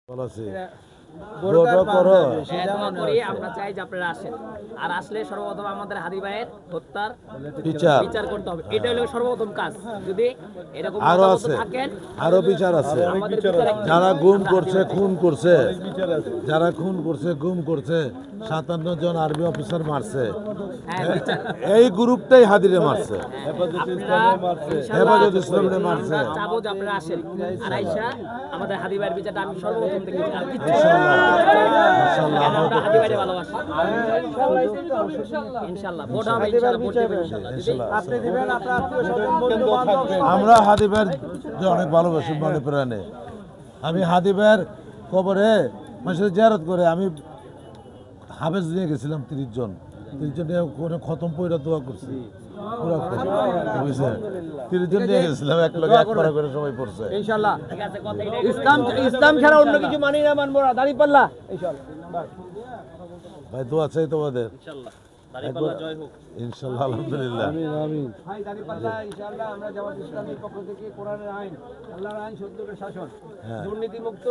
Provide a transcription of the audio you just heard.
আমরা চাই যে আপনারা আসেন, আর আসলে সর্বপ্রথম আমাদের হাদি ভাইয়ের হত্যার বিচার করতে হবে। এটা হলো সর্বপ্রথম কাজ। যদি এরকম থাকেন আরো বিচার আছে, যারা গুম করছে, খুন করছে, যারা খুন করছে, গুম করছে, 57 জন আর্মি অফিসার মারছে, এই গ্রুপটাই হাদিরে মারছে, হেফাজত ইসলামে মারছে। চাবো যে আপনারা আসেন, আর আইসা আমাদের হাদি ভাইয়ের বিচারটা আমি সর্বপ্রথম দেখি। আমরা হাদি ভাইয়ের অনেক ভালোবাসি মনে প্রাণে। আমি হাদি ভাইয়ের কবরে মানুষের জিয়ারত করে আমি হাফেজ নিয়ে গেছিলাম 30 জন নিয়ে খতম পয়রা দোয়া করছি, পুরা 30 জন নিয়ে গেছিলাম, এক লগে এক পারা করে সবাই পড়ছে। ইনশাআল্লাহ ইসলাম ছাড়া অন্য কিছু মানি না, মানবো না। দাঁড়িপাল্লা ইনশাআল্লাহ ভাই দোয়া চাই তোমাদের। ইনশাআল্লাহ দাঁড়িপাল্লা জয় হোক ইনশাআল্লাহ, আলহামদুলিল্লাহ, আমিন আমিন। ভাই দাঁড়িপাল্লা ইনশাআল্লাহ আমরা জামাত ইসলামীর পক্ষ থেকে কোরআনের আইন, আল্লাহর আইন, সত্যের শাসন, দুর্নীতিমুক্ত